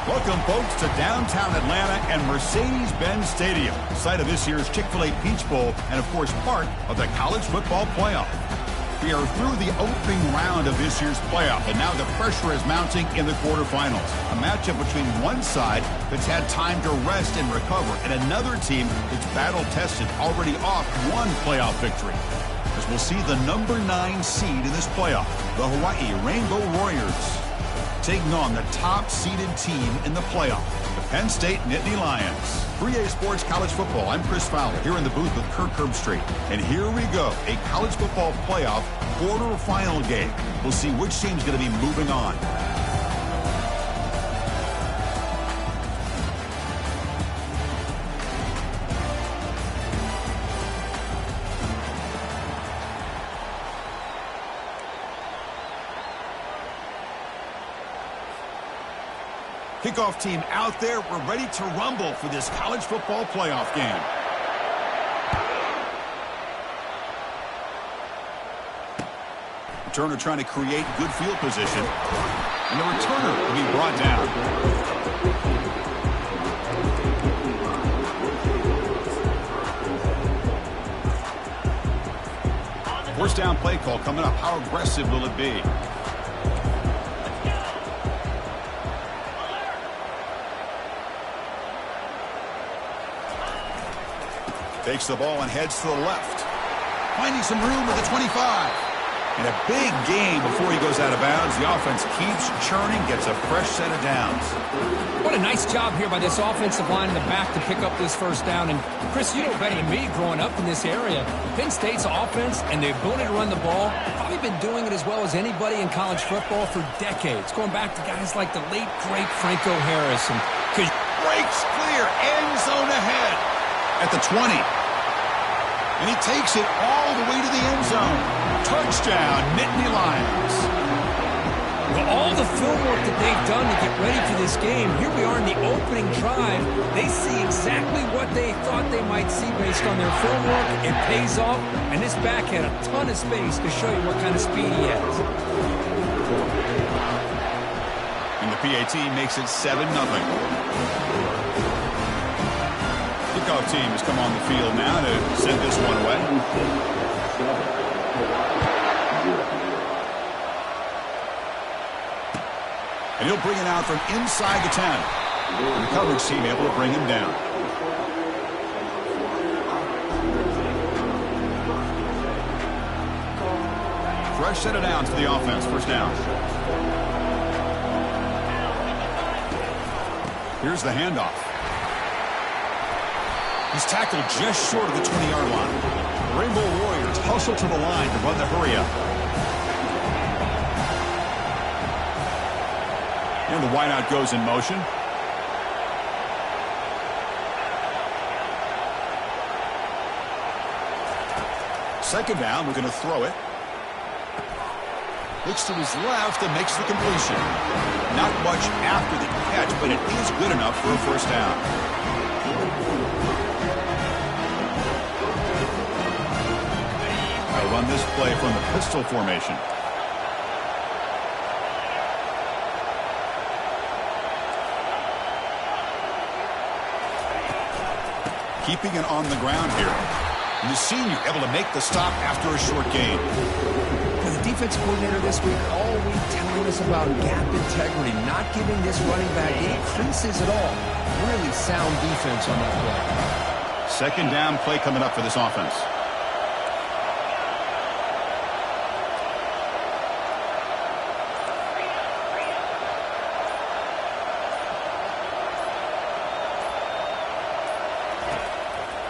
Welcome, folks, to downtown Atlanta and Mercedes-Benz Stadium, site of this year's Chick-fil-A Peach Bowl and, of course, part of the college football playoff. We are through the opening round of this year's playoff, and now the pressure is mounting in the quarterfinals. A matchup between one side that's had time to rest and recover, and another team that's battle-tested, already off one playoff victory. As we'll see the number 9 seed in this playoff, the Hawaii Rainbow Warriors, taking on the top-seeded team in the playoff, the Penn State Nittany Lions. 3A Sports College Football, I'm Chris Fowler, here in the booth with Kirk Herbstreit. And here we go, a college football playoff quarterfinal game. We'll see which team's going to be moving on. Kickoff team out there. We're ready to rumble for this college football playoff game. Returner trying to create good field position. And the returner will be brought down. First down play call coming up. How aggressive will it be? Takes the ball and heads to the left. Finding some room at the 25. And a big gain before he goes out of bounds. The offense keeps churning, gets a fresh set of downs. What a nice job here by this offensive line in the back to pick up this first down. And, Chris, you know better than me growing up in this area. Penn State's offense and the ability to run the ball, probably been doing it as well as anybody in college football for decades. Going back to guys like the late, great Franco Harris. And breaks clear, end zone ahead at the 20. And he takes it all the way to the end zone. Touchdown, Nittany Lions. Well, all the film work that they've done to get ready for this game, here we are in the opening drive. They see exactly what they thought they might see based on their film work. It pays off, and this back had a ton of space to show you what kind of speed he has. And the PAT makes it 7-0. Kickoff team has come on the field now to send this one away. And he'll bring it out from inside the 10. And the coverage team able to bring him down. Fresh set of downs for the offense. First down. Here's the handoff. He's tackled just short of the 20-yard line. The Rainbow Warriors hustle to the line to run the hurry-up. And the wideout goes in motion. Second down, we're going to throw it. Looks to his left and makes the completion. Not much after the catch, but it is good enough for a first down. They'll run this play from the pistol formation. Keeping it on the ground here. And the senior able to make the stop after a short gain. The defense coordinator this week all week telling us about gap integrity, not giving this running back any creases at all. Really sound defense on that play. Second down play coming up for this offense.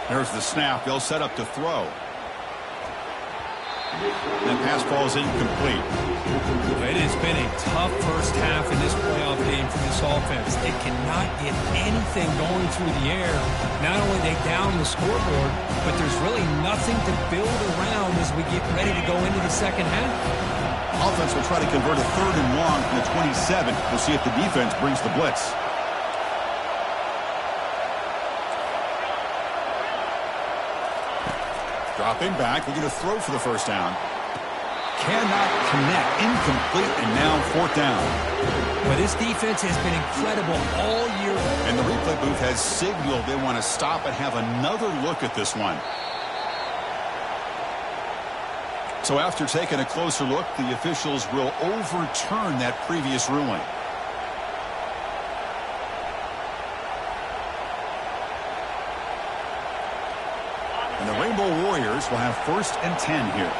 There's the snap. They'll set up to throw. That pass falls incomplete. It has been a tough first half in this playoff game for this offense. They cannot get anything going through the air. Not only they down the scoreboard, but there's really nothing to build around as we get ready to go into the second half. Offense will try to convert a third and long from the 27. We'll see if the defense brings the blitz. Dropping back, we're going to throw for the first down. Cannot connect, incomplete, and now fourth down. Well, this defense has been incredible all year. And the replay booth has signaled they want to stop and have another look at this one. So after taking a closer look, the officials will overturn that previous ruling. And the Rainbow Warriors will have 1st and 10 here.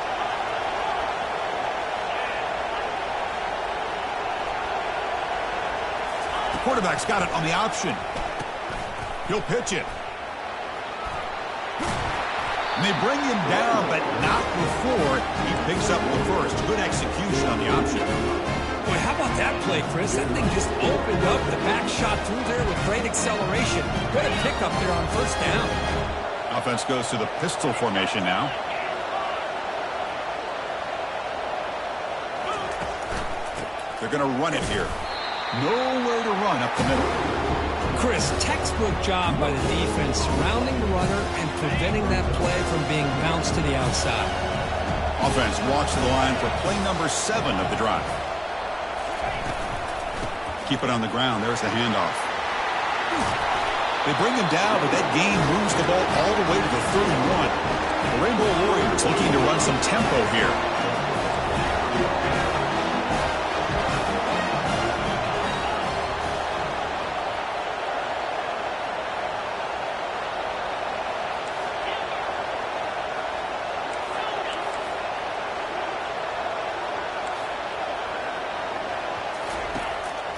The quarterback's got it on the option. He'll pitch it. And they bring him down, but not before he picks up the first. Good execution on the option. Boy, how about that play, Chris? That thing just opened up. The back shot through there with great acceleration. What a pickup there on 1st down. Offense goes to the pistol formation now. They're going to run it here. Nowhere to run up the middle. Chris, textbook job by the defense, surrounding the runner and preventing that play from being bounced to the outside. Offense walks to the line for play number 7 of the drive. Keep it on the ground. There's the handoff. They bring him down, but that gain moves the ball all the way to the 31. The Rainbow Warriors looking to run some tempo here.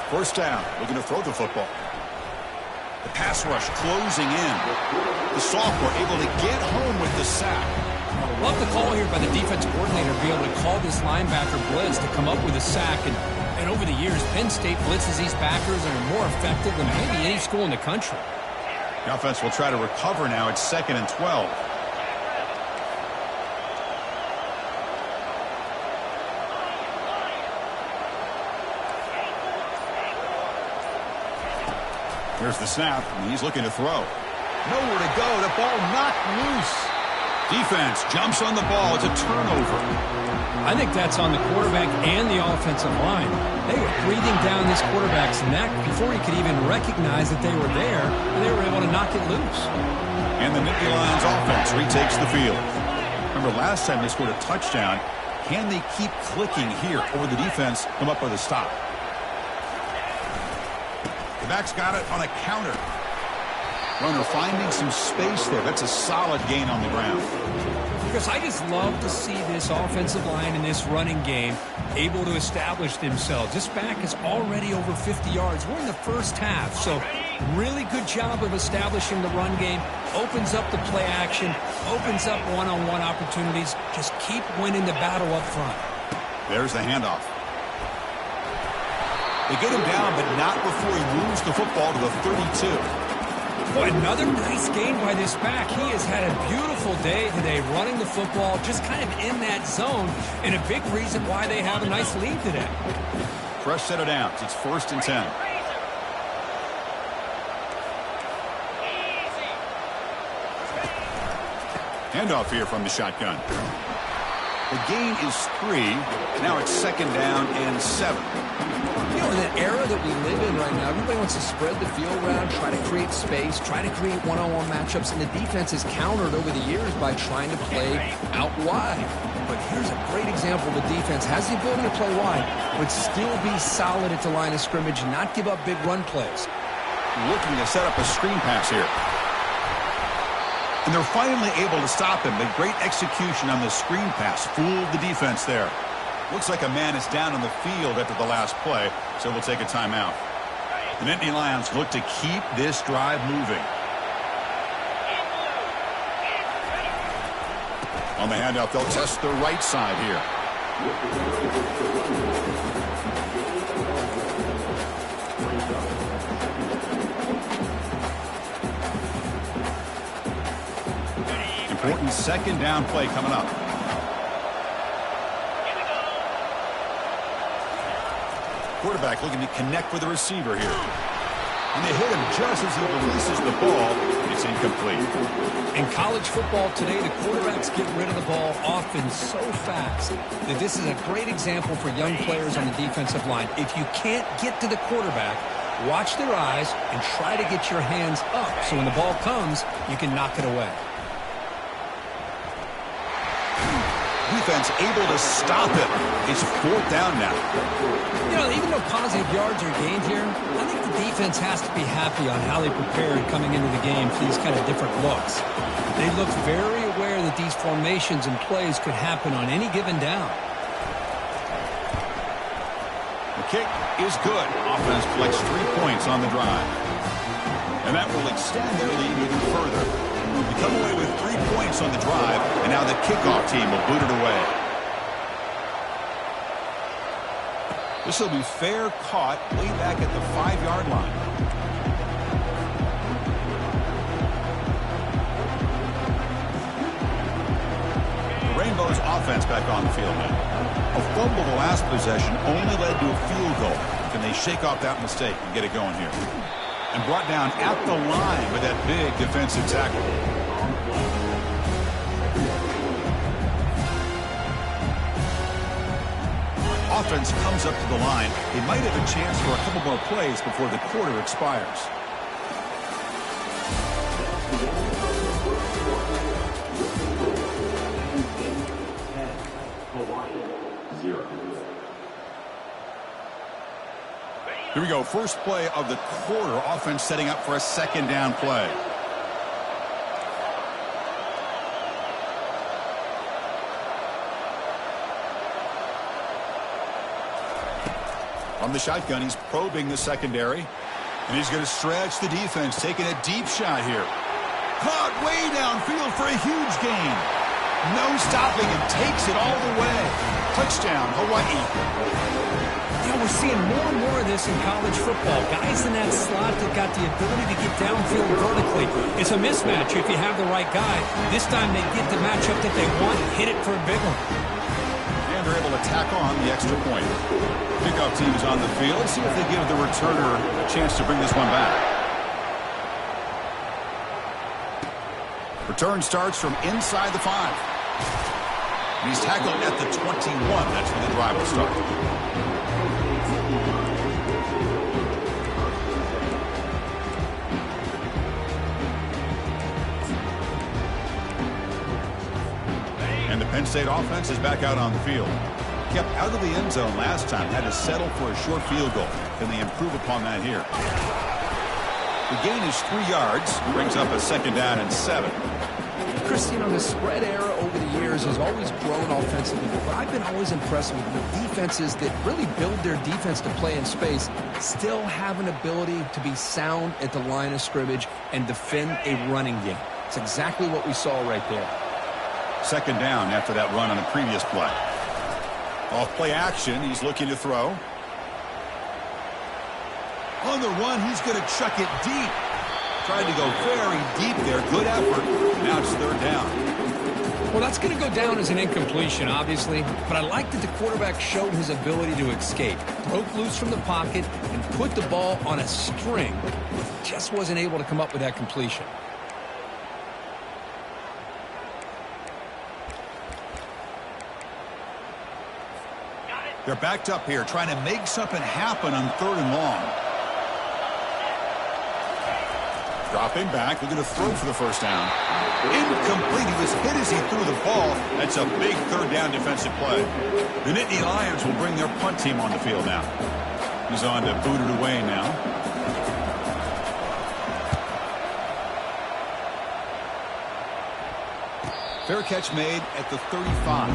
First down, looking to throw the football. The pass rush closing in. The sophomore able to get home with the sack. Love the call here by the defense coordinator to be able to call this linebacker blitz to come up with a sack. And over the years, Penn State blitzes these backers and are more effective than maybe any school in the country. The offense will try to recover now. It's 2nd and 12. Here's the snap, and he's looking to throw. Nowhere to go. The ball knocked loose. Defense jumps on the ball. It's a turnover. I think that's on the quarterback and the offensive line. They were breathing down this quarterback's neck before he could even recognize that they were there, and they were able to knock it loose. And the Nittany Lions offense retakes the field. Remember last time they scored a touchdown. Can they keep clicking here, or will the defense come up with a stop? Back's got it on a counter. Runner finding some space there. That's a solid gain on the ground. Because I just love to see this offensive line in this running game able to establish themselves. This back is already over 50 yards. We're in the first half, so really good job of establishing the run game. Opens up the play action, opens up one-on-one opportunities. Just keep winning the battle up front. There's the handoff. They get him down, but not before he moves the football to the 32. Boy, another nice gain by this back. He has had a beautiful day today running the football, just kind of in that zone, and a big reason why they have a nice lead today. Fresh set of downs. It's 1st and 10. Handoff here from the shotgun. The gain is 3. Now it's 2nd down and 7. You know, in that era that we live in right now, everybody wants to spread the field around, try to create space, try to create one-on-one matchups, and the defense has countered over the years by trying to play out wide. But here's a great example. The defense has the ability to play wide, but still be solid at the line of scrimmage, not give up big run plays. Looking to set up a screen pass here. And they're finally able to stop him. But great execution on the screen pass. Fooled the defense there. Looks like a man is down on the field after the last play, so we'll take a timeout. The Nittany Lions look to keep this drive moving. On the handoff, they'll test the right side here. Important 2nd down play coming up. Quarterback looking to connect with the receiver here. and they hit him just as he releases the ball. It's incomplete. In college football today, the quarterbacks get rid of the ball often so fast that this is a great example for young players on the defensive line. If you can't get to the quarterback, watch their eyes and try to get your hands up so when the ball comes, you can knock it away. Defense able to stop it. It's 4th down now. You know, even though positive yards are gained here, I think the defense has to be happy on how they prepared coming into the game for these kind of different looks. They looked very aware that these formations and plays could happen on any given down. The kick is good. Offense collects 3 points on the drive. And that will extend their lead even further. They come away with 3 points on the drive, and now the kickoff team will boot it away. This will be fair caught way back at the 5-yard line. The Rainbows offense back on the field now. A fumble the last possession only led to a field goal. Can they shake off that mistake and get it going here? And brought down at the line with that big defensive tackle. Offense comes up to the line. They might have a chance for a couple more plays before the quarter expires. Here we go. First play of the quarter. Offense setting up for a 2nd down play. From the shotgun, he's probing the secondary. And he's going to stretch the defense, taking a deep shot here. Caught way downfield for a huge gain. No stopping him. Takes it all the way. Touchdown, Hawaii. You know, we're seeing more and more of this in college football. Guys in that slot that got the ability to get downfield vertically. It's a mismatch if you have the right guy. This time they get the matchup that they want, hit it for a big one. And they're able to tack on the extra point. Kickoff team is on the field. See if they give the returner a chance to bring this one back. Return starts from inside the 5. He's tackled at the 21. That's where the drive will start. And the Penn State offense is back out on the field. Kept out of the end zone last time. Had to settle for a short field goal. Can they improve upon that here? The gain is 3 yards. Brings up a 2nd down and 7. Chris, you know, the spread era over the years has always grown offensively, but I've been always impressed with the defenses that really build their defense to play in space, still have an ability to be sound at the line of scrimmage and defend a running game. It's exactly what we saw right there. 2nd down after that run on the previous play. Off play action, he's looking to throw. On the run, he's going to chuck it deep. Tried to go very deep there. Good effort. Now it's 3rd down. Well, that's going to go down as an incompletion, obviously. But I like that the quarterback showed his ability to escape. Broke loose from the pocket and put the ball on a string. Just wasn't able to come up with that completion. They're backed up here, trying to make something happen on 3rd and long. Dropping back, looking to throw for the 1st down. Incomplete. He was hit as he threw the ball. That's a big 3rd down defensive play. The Nittany Lions will bring their punt team on the field now. He's on to boot it away now. Fair catch made at the 35.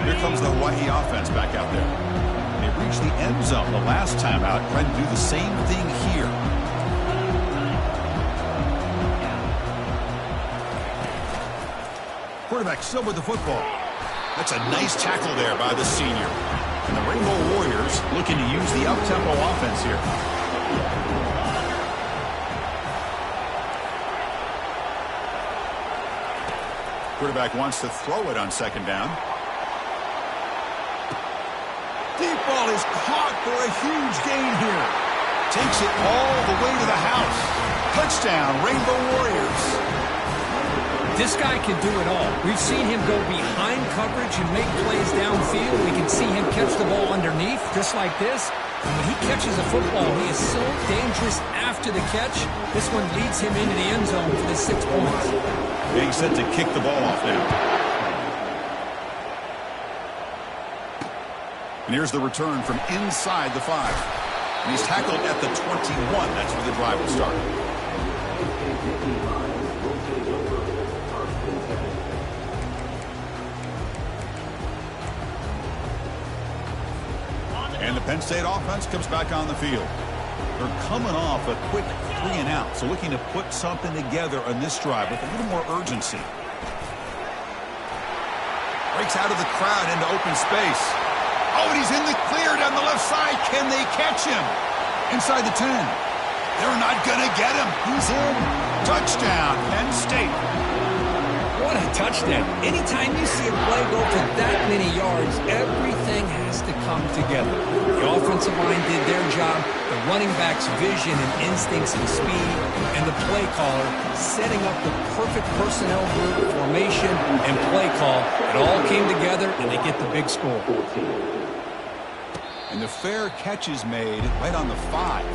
Here comes the Hawaii offense back out there. They reached the end zone the last time out, trying to do the same thing here. Quarterback still with the football. That's a nice tackle there by the senior. And the Rainbow Warriors looking to use the up-tempo offense here. Quarterback wants to throw it on second down. Deep ball is caught for a huge gain here. Takes it all the way to the house. Touchdown, Rainbow Warriors. This guy can do it all. We've seen him go behind coverage and make plays downfield. We can see him catch the ball underneath, just like this. And when he catches a football, he is so dangerous after the catch. This one leads him into the end zone for the 6 points. Being set to kick the ball off now. And here's the return from inside the 5. And he's tackled at the 21. That's where the drive will start. And the Penn State offense comes back on the field. They're coming off a quick 3 and out, so looking to put something together on this drive with a little more urgency. Breaks out of the crowd into open space. Oh, and he's in the clear down the left side. Can they catch him? Inside the 10. They're not going to get him. He's in. Touchdown, Penn State. What a touchdown. Anytime you see a play go for that many yards, everything has to come together. The offensive line did their job, the running back's vision and instincts and speed, and the play caller setting up the perfect personnel group, formation, and play call. It all came together, and they get the big score. And the fair catch is made right on the 5.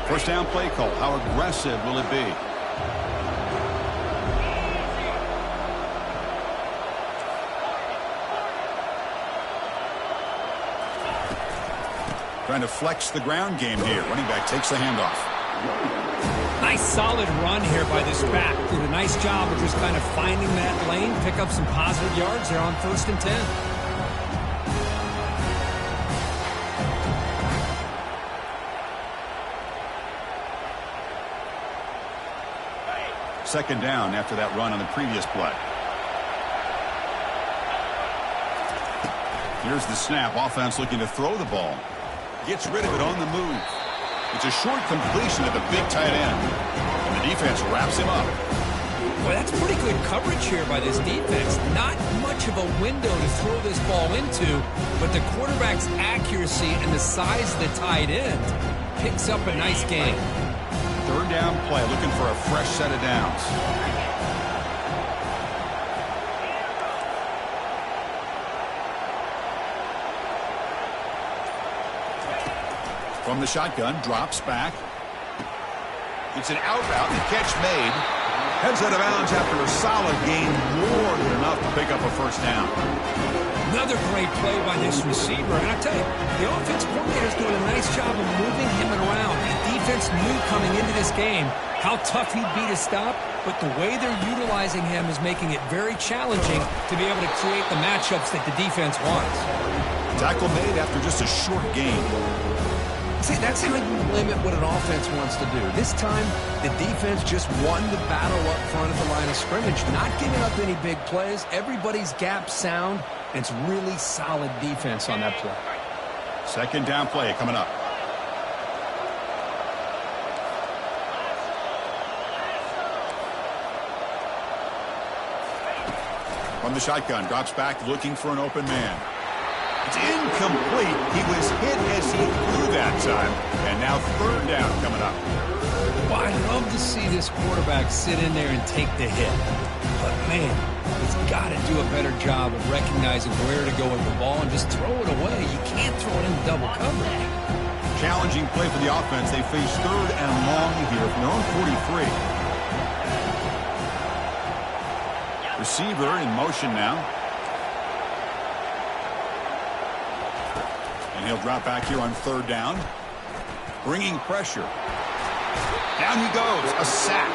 First down play call. How aggressive will it be? Trying to flex the ground game here. Running back takes the handoff. Nice solid run here by this back. Did a nice job of just kind of finding that lane, pick up some positive yards there on 1st and 10. Second down after that run on the previous play. Here's the snap. Offense looking to throw the ball. Gets rid of it on the move. It's a short completion to the big tight end. And the defense wraps him up. Boy, that's pretty good coverage here by this defense. Not much of a window to throw this ball into, but the quarterback's accuracy and the size of the tight end picks up a nice gain. Third down play, looking for a fresh set of downs. From the shotgun, drops back. It's an out route, the catch made. Heads out of bounds after a solid gain, more than enough to pick up a first down. Another great play by this receiver. And I tell you, the offensive coordinator's doing a nice job of moving him around. The defense knew coming into this game how tough he'd be to stop, but the way they're utilizing him is making it very challenging to be able to create the matchups that the defense wants. Tackle made after just a short gain. See, that's how you limit what an offense wants to do. This time, the defense just won the battle up front at the line of scrimmage, not giving up any big plays. Everybody's gap sound. It's really solid defense on that play. Second down play coming up. From the shotgun, drops back looking for an open man. It's incomplete. He was hit as he threw that time. And now third down coming up. Well, I'd love to see this quarterback sit in there and take the hit. But, man, he's got to do a better job of recognizing where to go with the ball and just throw it away. You can't throw it into double coverage. Challenging play for the offense. They face third and long here from their own 43. Receiver in motion now. And he'll drop back here on third down. Bringing pressure. Down he goes. A sack.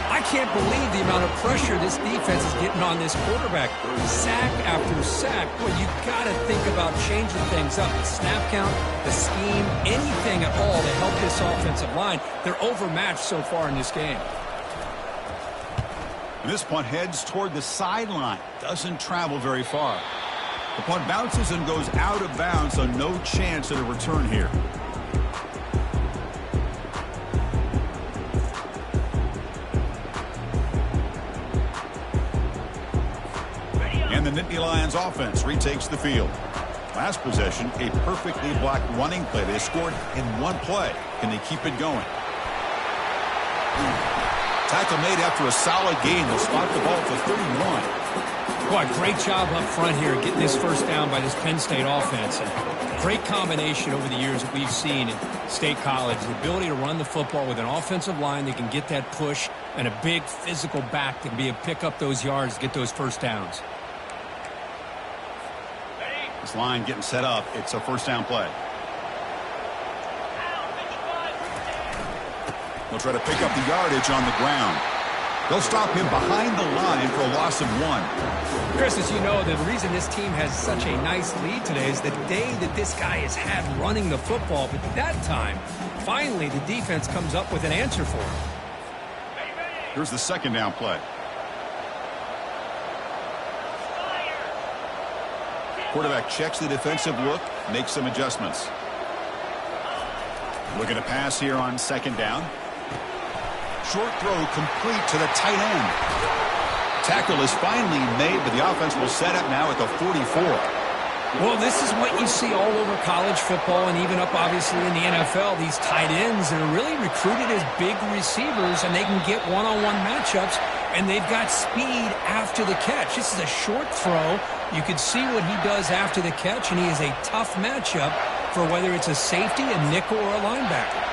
I can't believe the amount of pressure this defense is getting on this quarterback. Sack after sack. Boy, you've got to think about changing things up. The snap count, the scheme, anything at all to help this offensive line. They're overmatched so far in this game. And this punt heads toward the sideline. Doesn't travel very far. The punt bounces and goes out of bounds, so no chance at a return here. And the Nittany Lions offense retakes the field. Last possession, a perfectly blocked running play. They scored in one play. Can they keep it going? Tackle made after a solid gain. They'll spot the ball for 31. Boy, great job up front here getting this first down by this Penn State offense. And great combination over the years that we've seen in State College. The ability to run the football with an offensive line that can get that push and a big physical back that can be able to pick up those yards, get those first downs. This line getting set up. It's a first down play. They'll try to pick up the yardage on the ground. They'll stop him behind the line for a loss of 1. Chris, as you know, the reason this team has such a nice lead today is the day that this guy has had running the football. But that time, finally, the defense comes up with an answer for him. Here's the second down play. Quarterback checks the defensive look, makes some adjustments. Looking to pass here on second down. Short throw complete to the tight end. Tackle is finally made, but the offense will set up now at the 44. Well, this is what you see all over college football and even up, obviously, in the NFL. These tight ends that are really recruited as big receivers, and they can get one-on-one matchups, and they've got speed after the catch. This is a short throw. You can see what he does after the catch, and he is a tough matchup for whether it's a safety, a nickel, or a linebacker.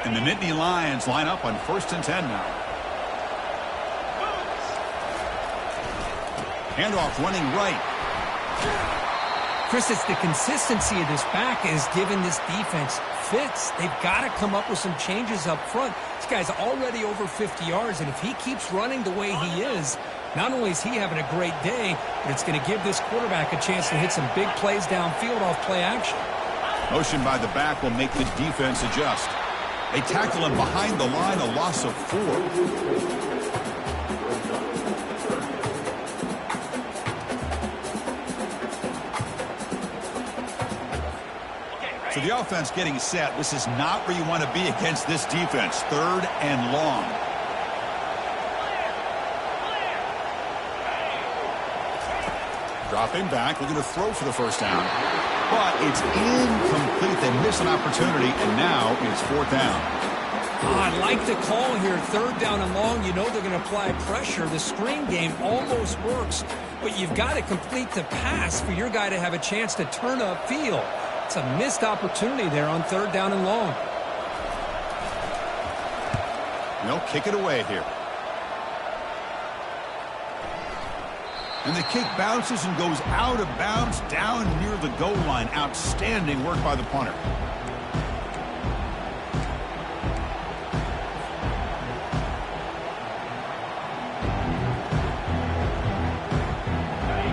And the Nittany Lions line up on 1st and 10 now. Handoff running right. Chris, it's the consistency of this back is giving this defense fits. They've got to come up with some changes up front. This guy's already over 50 yards, and if he keeps running the way he is, not only is he having a great day, but it's going to give this quarterback a chance to hit some big plays downfield off play action. Motion by the back will make the defense adjust. They tackle him behind the line, a loss of 4. So the offense getting set. This is not where you want to be against this defense. 3rd and long. Dropping back, looking to throw for the first down. But it's incomplete. They miss an opportunity, and now it's 4th down. I like the call here. 3rd down and long. You know they're going to apply pressure. The screen game almost works, but you've got to complete the pass for your guy to have a chance to turn upfield. It's a missed opportunity there on 3rd down and long. They'll kick it away here. And the kick bounces and goes out of bounds down near the goal line. Outstanding work by the punter.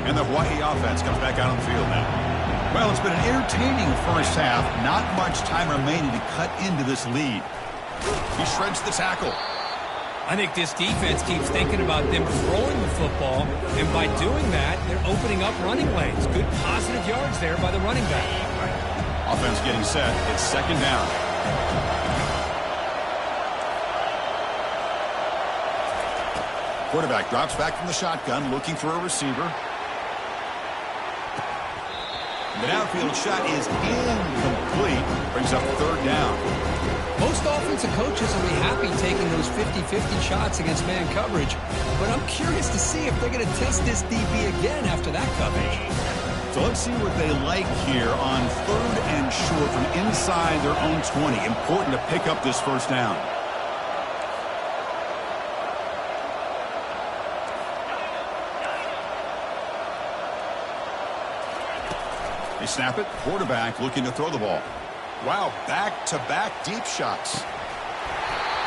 And the Hawaii offense comes back out on the field now. Well, it's been an entertaining first half. Not much time remaining to cut into this lead. He shreds the tackle. I think this defense keeps thinking about them throwing the football, and by doing that, they're opening up running lanes. Good positive yards there by the running back. Offense getting set. It's 2nd down. Quarterback drops back from the shotgun, looking for a receiver. The downfield shot is incomplete. Brings up 3rd down. Most offensive coaches will be happy taking those 50-50 shots against man coverage, but I'm curious to see if they're going to test this DB again after that coverage. So let's see what they like here on 3rd and short from inside their own 20. Important to pick up this first down. They snap it. Quarterback looking to throw the ball. Wow, back-to-back deep shots.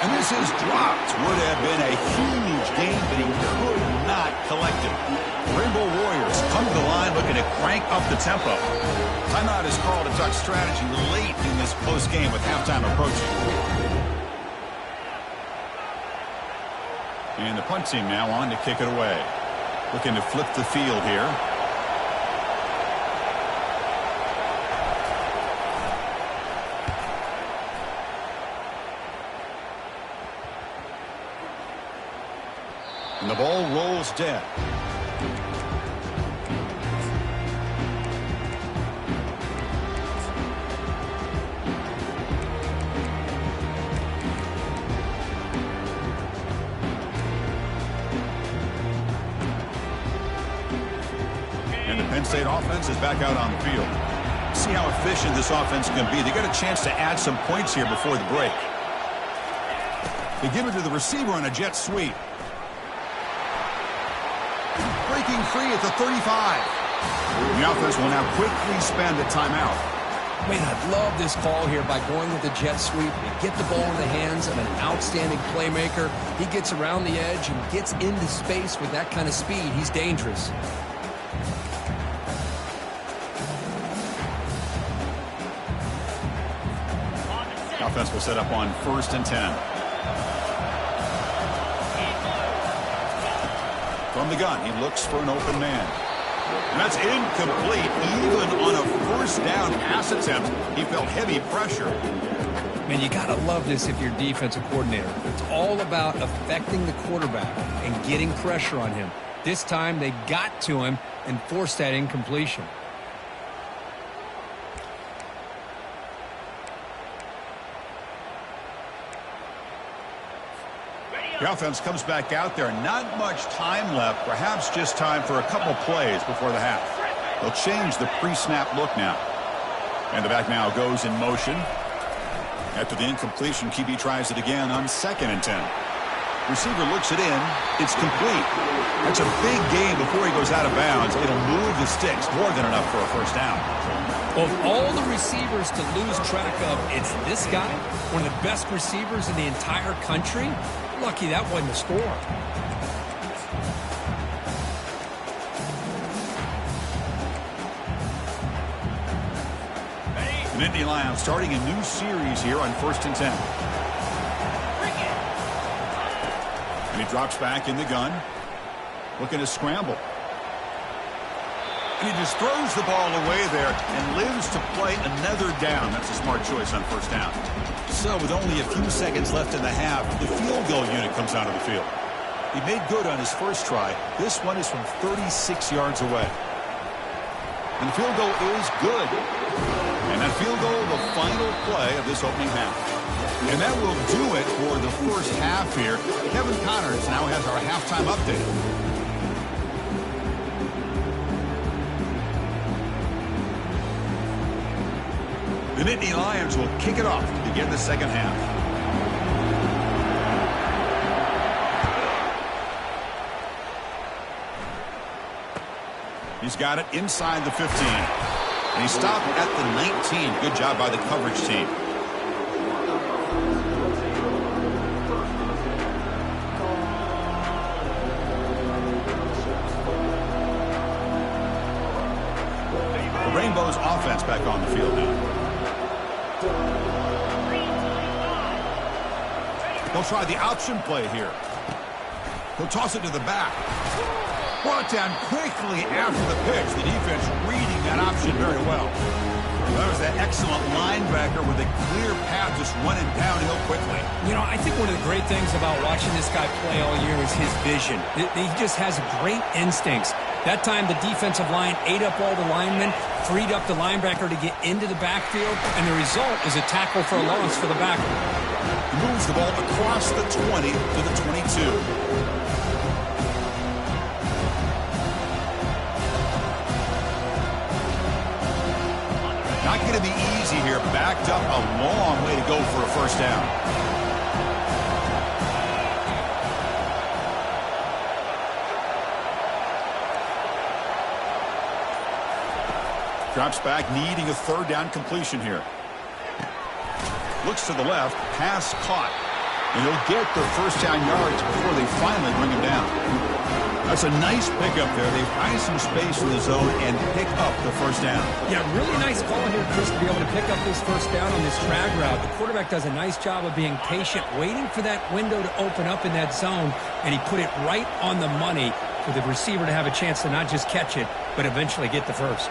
And this is dropped. Would have been a huge gain, but he could not collect it. Rainbow Warriors come to the line looking to crank up the tempo. Timeout is called to talk strategy late in this close game with halftime approaching. And the punt team now on to kick it away. Looking to flip the field here. And the ball rolls dead. And the Penn State offense is back out on the field. See how efficient this offense can be. They got a chance to add some points here before the break. They give it to the receiver on a jet sweep. Breaking free at the 35. The offense will now quickly spend a timeout. Man, I love this call here by going with the jet sweep. You get the ball in the hands of an outstanding playmaker. He gets around the edge and gets into space with that kind of speed. He's dangerous. The offense will set up on 1st and 10. From the gun, he looks for an open man. And that's incomplete. Even on a 1st down pass attempt, he felt heavy pressure. Man, you got to love this if you're defensive coordinator. It's all about affecting the quarterback and getting pressure on him. This time, they got to him and forced that incompletion. The offense comes back out there. Not much time left. Perhaps just time for a couple plays before the half. They'll change the pre-snap look now. And the back now goes in motion. After the incompletion, QB tries it again on 2nd and 10. Receiver looks it in. It's complete. That's a big gain before he goes out of bounds. It'll move the sticks. More than enough for a 1st down. Of all the receivers to lose track of, it's this guy, one of the best receivers in the entire country. Lucky that wasn't a score. The Nittany Lions starting a new series here on 1st and 10. And he drops back in the gun, looking to scramble. And he just throws the ball away there and lives to play another down. That's a smart choice on 1st down. So with only a few seconds left in the half, the field goal unit comes out of the field. He made good on his 1st try. This one is from 36 yards away. And the field goal is good. And that field goal, the final play of this opening half. And that will do it for the 1st half here. Kevin Connors now has our halftime update. The Nittany Lions will kick it off to begin the 2nd half. He's got it inside the 15. And he stopped at the 19. Good job by the coverage team. The Rainbows offense back on the field now. He'll try the option play here. He'll toss it to the back. Brought down quickly after the pitch. The defense reading that option very well. That was that excellent linebacker with a clear path just running downhill quickly. You know, I think one of the great things about watching this guy play all year is his vision. He just has great instincts. That time, the defensive line ate up all the linemen, freed up the linebacker to get into the backfield, and the result is a tackle for a loss for the backer. He moves the ball across the 20 to the 22. Not going to be easy here. Backed up a long way to go for a 1st down. Drops back, needing a 3rd down completion here. Looks to the left, pass caught. And he'll get the 1st down yards before they finally bring him down. That's a nice pickup there. They find some space in the zone and pick up the 1st down. Yeah, really nice call here, Chris, to be able to pick up this 1st down on this drag route. The quarterback does a nice job of being patient, waiting for that window to open up in that zone, and he put it right on the money for the receiver to have a chance to not just catch it, but eventually get the 1st.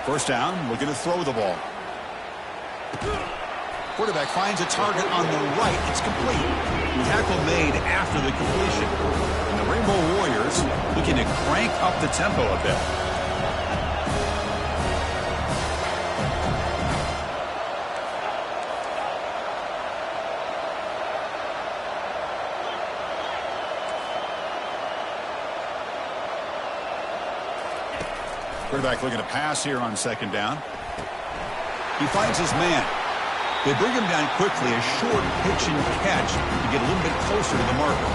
First down, looking to throw the ball. Quarterback finds a target on the right. It's complete. Tackle made after the completion. And the Rainbow Warriors looking to crank up the tempo a bit. Quarterback looking to pass here on second down. He finds his man. They bring him down quickly, a short pitch and catch to get a little bit closer to the marker.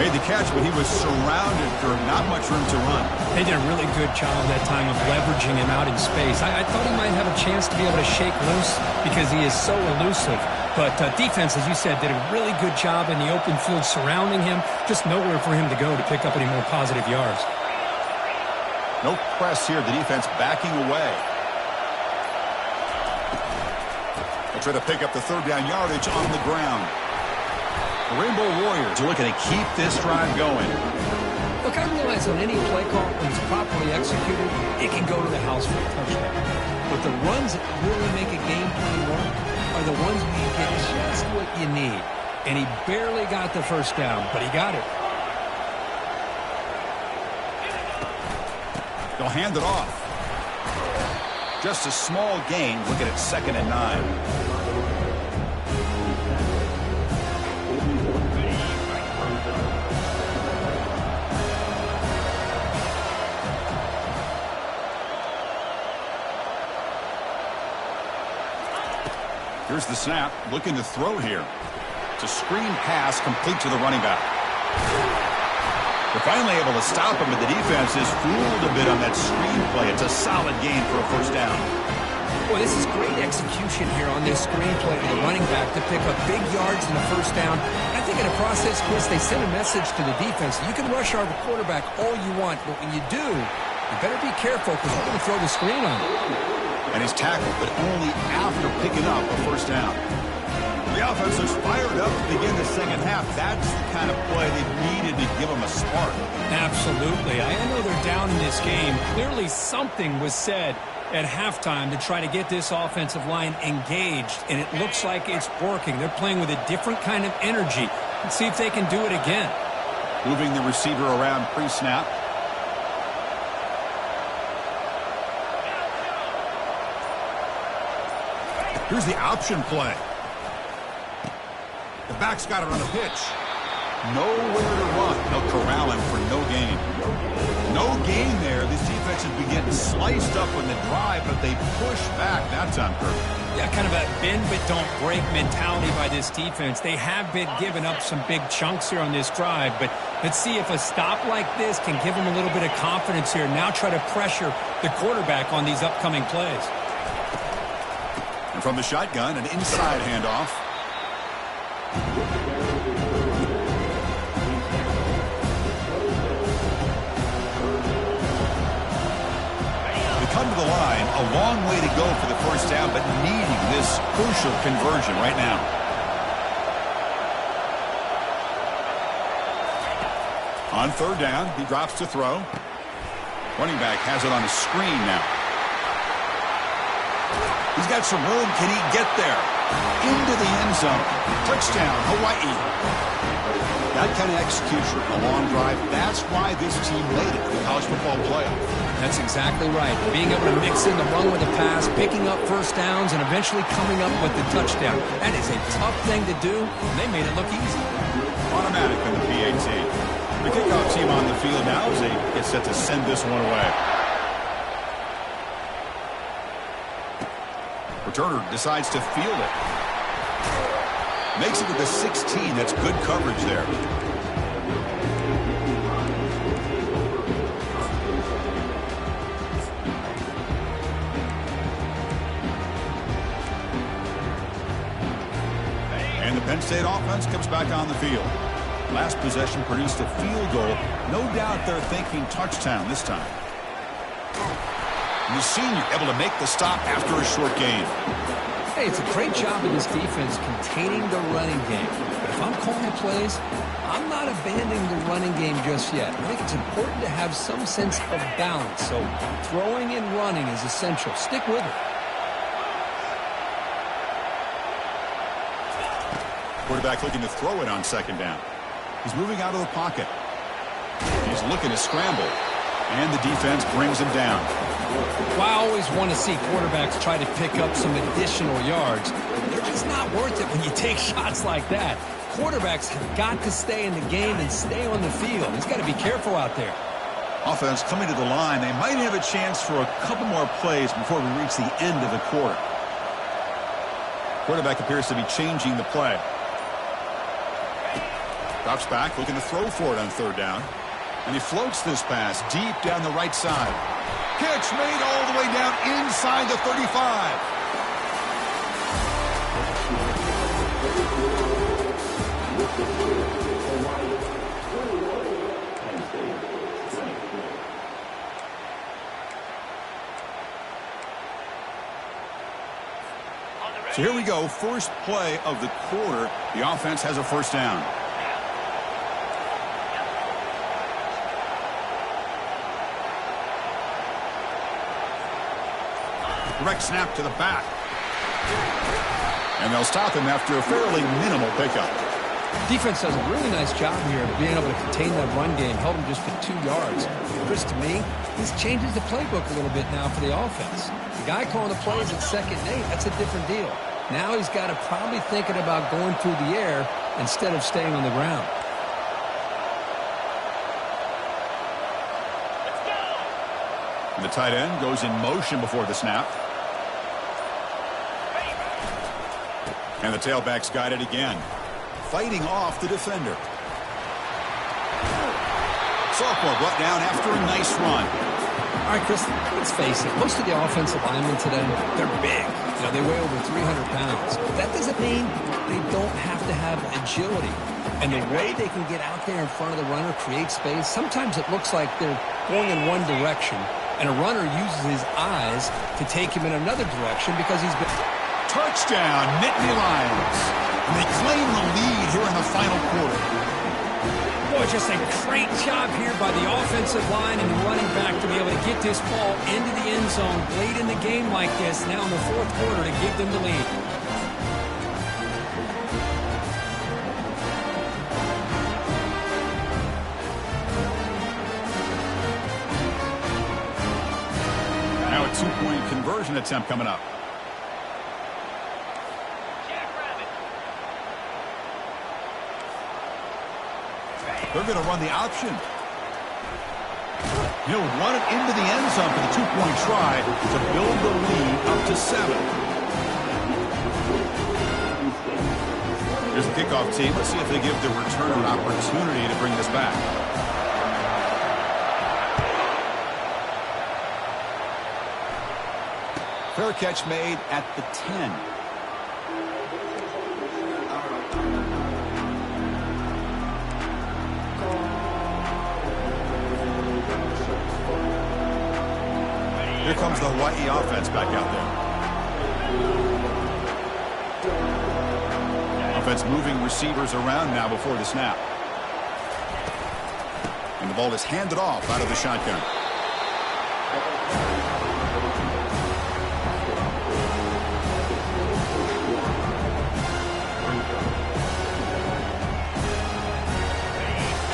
Made the catch, but he was surrounded for not much room to run. They did a really good job that time of leveraging him out in space. I thought he might have a chance to be able to shake loose because he is so elusive. But defense, as you said, did a really good job in the open field surrounding him. Just nowhere for him to go to pick up any more positive yards. No press here. The defense backing away. They'll try to pick up the third down yardage on the ground. The Rainbow Warriors are looking to keep this drive going. Look, I realize on any play call, when it's properly executed, it can go to the house for a touchdown. But the runs that really make a game plan work are the ones where you get just what you need. And he barely got the first down, but he got it. They'll hand it off. Just a small gain. Looking at 2nd and 9. Here's the snap. Looking to throw here. It's a screen pass complete to the running back. They're finally able to stop him, but the defense is fooled a bit on that screen play. It's a solid gain for a first down. Boy, this is great execution here on this screen play to the running back to pick up big yards in the first down. And I think in the process, Chris, they sent a message to the defense. You can rush our quarterback all you want, but when you do, you better be careful because we're going to throw the screen on him. And he's tackled, but only after picking up a first down. The offense is fired up to begin the second half. That's the kind of play they needed to give them a spark. Absolutely. I know they're down in this game. Clearly something was said at halftime to try to get this offensive line engaged, and it looks like it's working. They're playing with a different kind of energy. Let's see if they can do it again. Moving the receiver around pre-snap. Here's the option play. The back's got it on the pitch. Nowhere to run. They'll corral him for no gain. No gain there. This defense has been getting sliced up on the drive, but they push back that time, Kirk. Yeah, kind of a bend but don't break mentality by this defense. They have been giving up some big chunks here on this drive, but let's see if a stop like this can give them a little bit of confidence here. Now try to pressure the quarterback on these upcoming plays. And from the shotgun, an inside handoff. They come to the line, a long way to go for the first down, but needing this crucial conversion right now. On third down, he drops to throw. Running back has it on a screen now. He's got some room. Can he get there? Into the end zone. Touchdown, Hawaii. That kind of execution, a long drive, that's why this team made it to the college football playoff. That's exactly right. Being able to mix in the run with the pass, picking up first downs, and eventually coming up with the touchdown. That is a tough thing to do, and they made it look easy. Automatic in the PAT. The kickoff team on the field now as they get set to send this one away. Returner decides to field it. Makes it to the 16. That's good coverage there. And the Penn State offense comes back on the field. Last possession produced a field goal. No doubt they're thinking touchdown this time. And the senior able to make the stop after a short gain. Hey, it's a great job of this defense containing the running game. But if I'm calling the plays, I'm not abandoning the running game just yet. I think it's important to have some sense of balance. So throwing and running is essential. Stick with it. Quarterback looking to throw it on second down. He's moving out of the pocket. He's looking to scramble. And the defense brings him down. Well, I always want to see quarterbacks try to pick up some additional yards. They're just not worth it when you take shots like that. Quarterbacks have got to stay in the game and stay on the field. He's got to be careful out there. Offense coming to the line. They might have a chance for a couple more plays before we reach the end of the quarter. Quarterback appears to be changing the play. Drops back, looking to throw for it on third down. And he floats this pass deep down the right side. Catch made all the way down inside the 35. So here we go, first play of the quarter. The offense has a first down. Direct snap to the back. And they'll stop him after a fairly minimal pickup. Defense does a really nice job here of being able to contain that run game, held him just for 2 yards. Chris, to me, this changes the playbook a little bit now for the offense. The guy calling the plays at 2nd and 8, that's a different deal. Now he's got to probably thinking about going through the air instead of staying on the ground. And the tight end goes in motion before the snap. And the tailback's got it again. Fighting off the defender. Sophomore brought down after a nice run. All right, Chris, let's face it. Most of the offensive linemen today, they're big. You know, they weigh over 300 pounds. But that doesn't mean they don't have to have agility. And the way they can get out there in front of the runner, create space, sometimes it looks like they're going in one direction, and a runner uses his eyes to take him in another direction because he's been... Touchdown, Nittany Lions. And they claim the lead here in the final quarter. Boy, just a great job here by the offensive line and the running back to be able to get this ball into the end zone late in the game like this, now in the 4th quarter, to give them the lead. Now a 2-point conversion attempt coming up. They're going to run the option. He'll run it into the end zone for the 2-point try to build the lead up to 7. Here's the kickoff team. Let's see if they give the returner an opportunity to bring this back. Fair catch made at the 10. Here comes the Hawaii offense back out there. Offense moving receivers around now before the snap. And the ball is handed off out of the shotgun.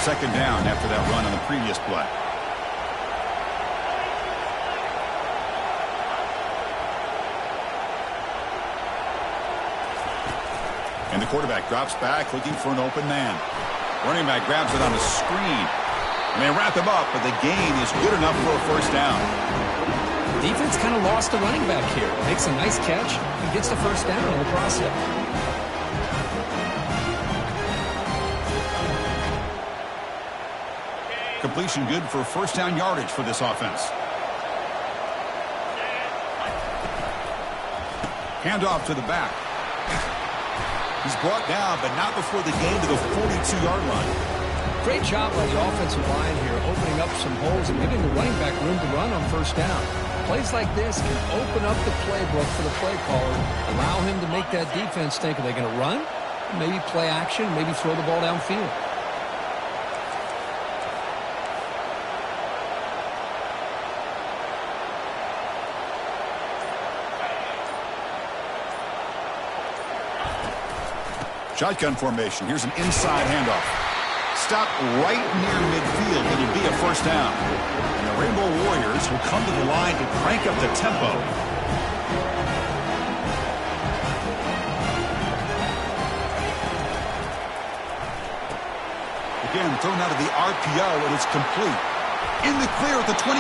Second down after that run on the previous play. And the quarterback drops back looking for an open man. Running back grabs it on a screen. And they wrap him up, but the gain is good enough for a first down. Defense kind of lost the running back here. Makes a nice catch and gets the first down in the process. Completion good for first down yardage for this offense. Handoff to the back. He's brought down, but not before the gain to the 42-yard line. Great job by the offensive line here, opening up some holes and giving the running back room to run on first down. Plays like this can open up the playbook for the play caller, allow him to make that defense think, are they going to run? Maybe play action, maybe throw the ball downfield. Shotgun formation. Here's an inside handoff. Stop right near midfield. It'll be a first down. And the Rainbow Warriors will come to the line to crank up the tempo. Again, thrown out of the RPO, and it's complete. In the clear at the 25.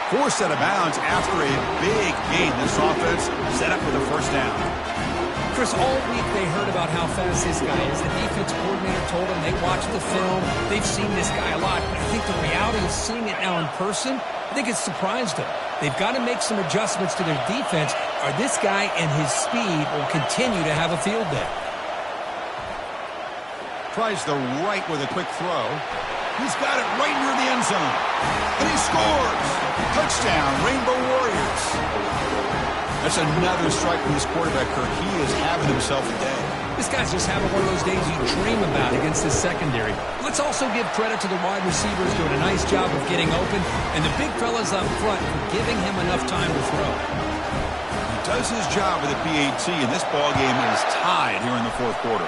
Forced out of bounds after a big gain. This offense set up with a first down. Chris, all week they heard about how fast this guy is. The defense coordinator told them they watched the film. They've seen this guy a lot. But I think the reality of seeing it now in person, I think it's surprised them. They've got to make some adjustments to their defense, or this guy and his speed will continue to have a field day. Tries the right with a quick throw. He's got it right near the end zone. And he scores! Touchdown, Rainbow Warriors. That's another strike from this quarterback, Kirk. He is having himself a day. This guy's just having one of those days you dream about against this secondary. Let's also give credit to the wide receivers doing a nice job of getting open, and the big fellas up front for giving him enough time to throw. He does his job with the PAT, and this ballgame is tied here in the fourth quarter.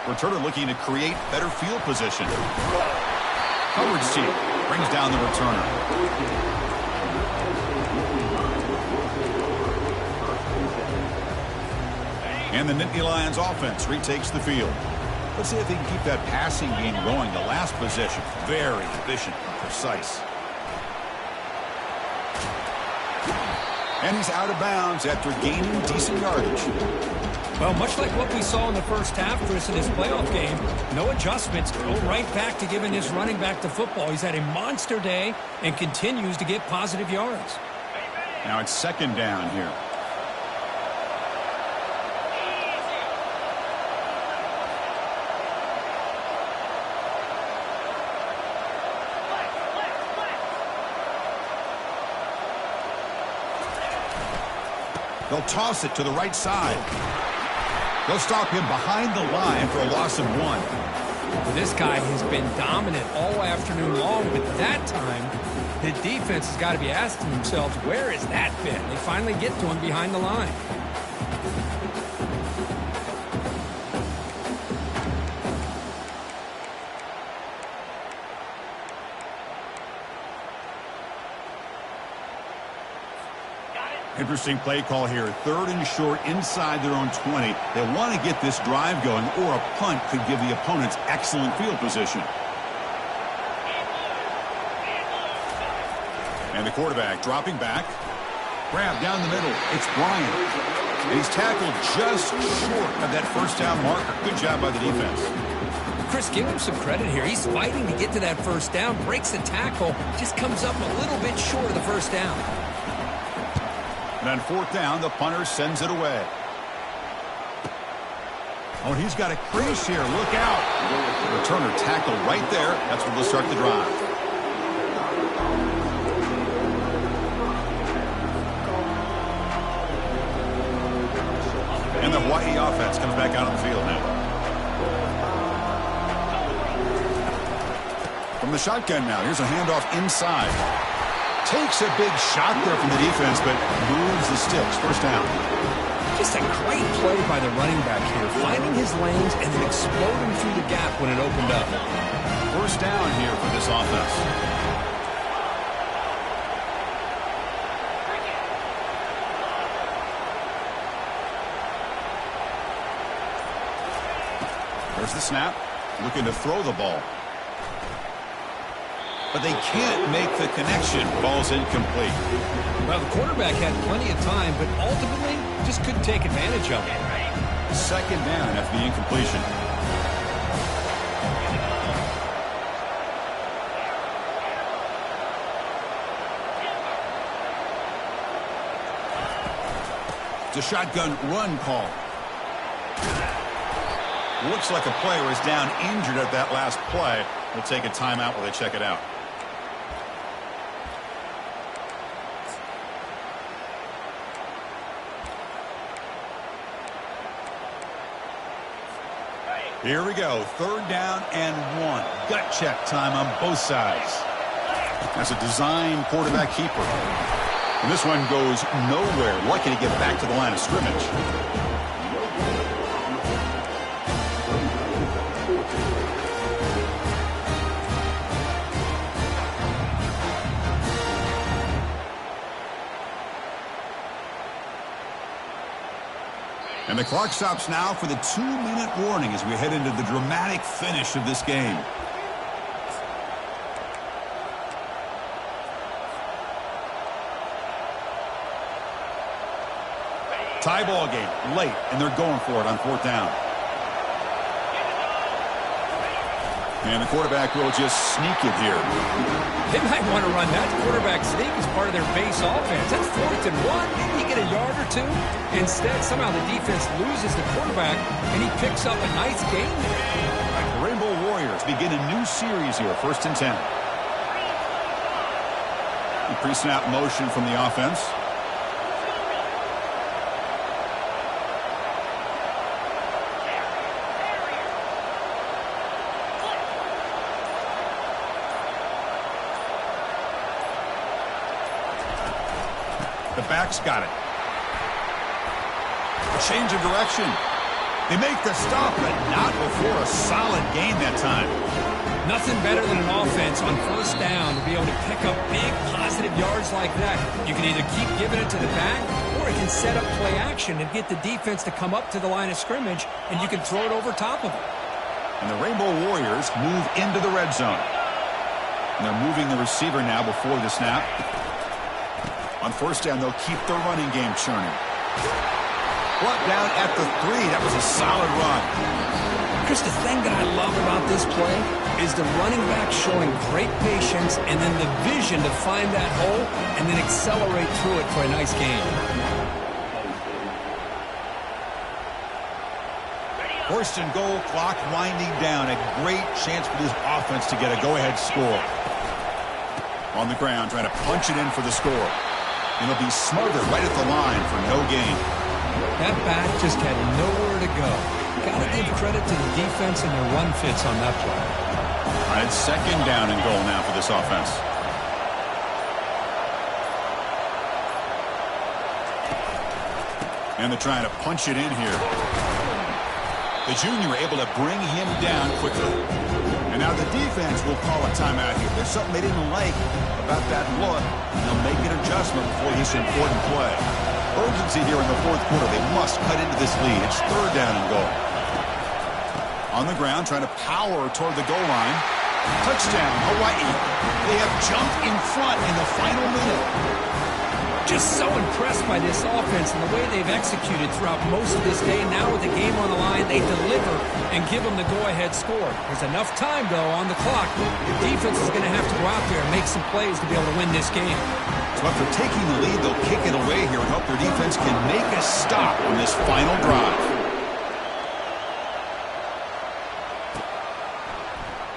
Returner looking to create better field position. Coverage team brings down the returner. And the Nittany Lions offense retakes the field. Let's see if they can keep that passing game going. The last possession, very efficient and precise. And he's out of bounds after gaining decent yardage. Well, much like what we saw in the first half, Chris, in this playoff game, no adjustments. Go right back to giving this running back to football. He's had a monster day and continues to get positive yards. Now it's second down here. They'll toss it to the right side. They'll stop him behind the line for a loss of 1. Well, this guy has been dominant all afternoon long, but that time, the defense has got to be asking themselves, where is that been? They finally get to him behind the line. Interesting play call here. 3rd and short inside their own 20. They want to get this drive going, or a punt could give the opponents excellent field position. And the quarterback dropping back. Grab down the middle. It's Bryant. And he's tackled just short of that first down marker. Good job by the defense. Chris, give him some credit here. He's fighting to get to that first down, breaks the tackle, just comes up a little bit short of the first down. And on 4th down, the punter sends it away. Oh, he's got a crease here. Look out. The returner tackled right there. That's where they'll start the drive. And the Hawaii offense comes back out on the field now. From the shotgun now, here's a handoff inside. Takes a big shot there from the defense, but moves the sticks. First down. Just a great play by the running back here, finding his lanes and then exploding through the gap when it opened up. First down here for this offense. There's the snap. Looking to throw the ball. But they can't make the connection. Ball's incomplete. Well, the quarterback had plenty of time, but ultimately just couldn't take advantage of it. Second down after the incompletion. It's a shotgun run call. Looks like a player is down injured at that last play. We'll take a timeout while they check it out. Here we go. 3rd down and 1. Gut check time on both sides. That's a design quarterback keeper. And this one goes nowhere. Lucky to get back to the line of scrimmage. And the clock stops now for the 2-minute warning as we head into the dramatic finish of this game. Tie ball game late, and they're going for it on 4th down. And the quarterback will just sneak it here. They might want to run that quarterback sneak as part of their base offense. That's 4th and 1. Maybe you get a yard or two. Instead, somehow the defense loses the quarterback, and he picks up a nice gain. Right, the Rainbow Warriors begin a new series here, 1st and 10. The pre-snap motion from the offense. The back's got it. A change of direction. They make the stop, but not before a solid gain that time. Nothing better than an offense on 1st down to be able to pick up big positive yards like that. You can either keep giving it to the back, or it can set up play action and get the defense to come up to the line of scrimmage, and you can throw it over top of them. And the Rainbow Warriors move into the red zone. And they're moving the receiver now before the snap. On 1st down, they'll keep their running game churning. Brought down at the 3. That was a solid run. Chris, the thing that I love about this play is the running back showing great patience and then the vision to find that hole and then accelerate through it for a nice gain. 1st and goal, clock winding down. A great chance for this offense to get a go-ahead score. On the ground, trying to punch it in for the score. And it'll be smothered right at the line for no gain. That back just had nowhere to go. Got to give credit to the defense and their run fits on that play. All right, 2nd down and goal now for this offense. And they're trying to punch it in here. The junior able to bring him down quickly. And now the defense will call a timeout here. There's something they didn't like about that look, and they'll make an adjustment before this important play. Urgency here in the 4th quarter. They must cut into this lead. It's 3rd down and goal. On the ground, trying to power toward the goal line. Touchdown, Hawaii. They have jumped in front in the final minute. Just so impressed by this offense and the way they've executed throughout most of this day. Now with the game on the line, they deliver and give them the go-ahead score. There's enough time, though, on the clock. The defense is going to have to go out there and make some plays to be able to win this game. So after taking the lead, they'll kick it away here and hope their defense can make a stop on this final drive.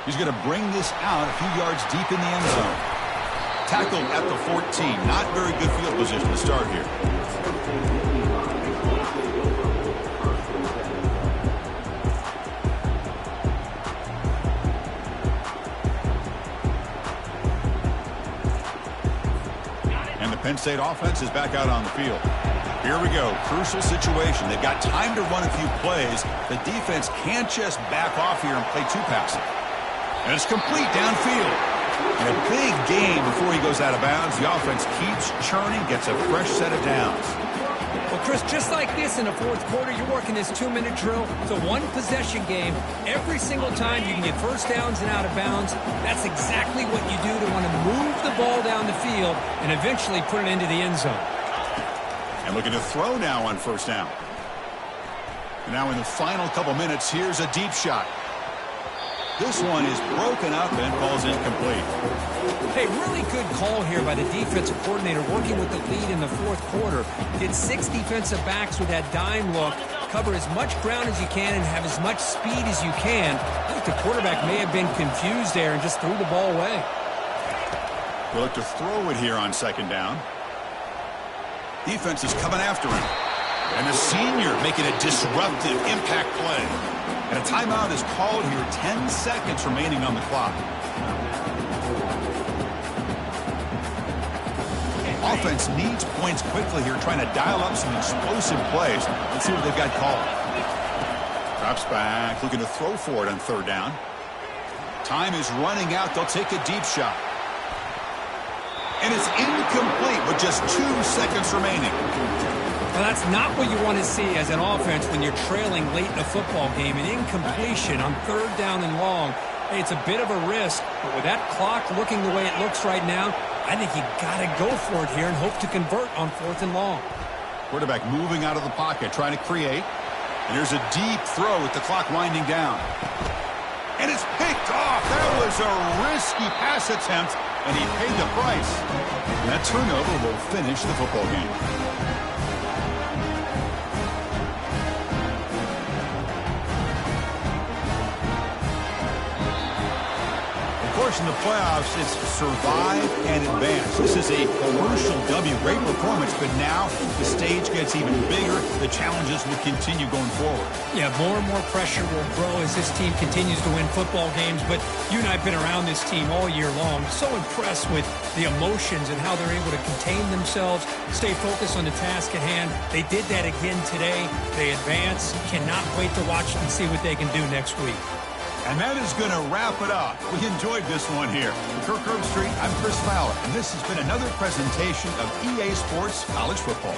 He's going to bring this out a few yards deep in the end zone. Tackled at the 14. Not very good field position to start here. And the Penn State offense is back out on the field. Here we go. Crucial situation. They've got time to run a few plays. The defense can't just back off here and play too passive. And it's complete downfield. And a big gain before he goes out of bounds. The offense keeps churning, gets a fresh set of downs. Well, Chris, just like this in the 4th quarter, you're working this 2-minute drill. It's a one-possession game. Every single time you can get 1st downs and out of bounds. That's exactly what you do to want to move the ball down the field and eventually put it into the end zone. And looking to throw now on 1st down. And now in the final couple minutes, here's a deep shot. This one is broken up and falls incomplete. Hey, really good call here by the defensive coordinator working with the lead in the 4th quarter. Get 6 defensive backs with that dime look. Cover as much ground as you can and have as much speed as you can. I think the quarterback may have been confused there and just threw the ball away. We'll look to throw it here on 2nd down. Defense is coming after him. And the senior making a disruptive impact play. And a timeout is called here. 10 seconds remaining on the clock. Offense needs points quickly here, trying to dial up some explosive plays. Let's see what they've got called. Drops back, looking to throw for it on 3rd down. Time is running out. They'll take a deep shot. And it's incomplete with just 2 seconds remaining. Well, that's not what you want to see as an offense when you're trailing late in a football game. An incompletion on 3rd down and long. Hey, it's a bit of a risk, but with that clock looking the way it looks right now, I think you got to go for it here and hope to convert on 4th and long. Quarterback moving out of the pocket, trying to create. And here's a deep throw with the clock winding down. And it's picked off. That was a risky pass attempt, and he paid the price. And that turnover will finish the football game. Of course, in the playoffs, it's survive and advance. This is a commercial W. Great performance, but now the stage gets even bigger. The challenges will continue going forward. Yeah, more and more pressure will grow as this team continues to win football games, but you and I have been around this team all year long. So impressed with the emotions and how they're able to contain themselves, stay focused on the task at hand. They did that again today. They advance. Cannot wait to watch and see what they can do next week. And that is going to wrap it up. We enjoyed this one here. For Kirk Herbstreit, I'm Chris Fowler, and this has been another presentation of EA Sports College Football.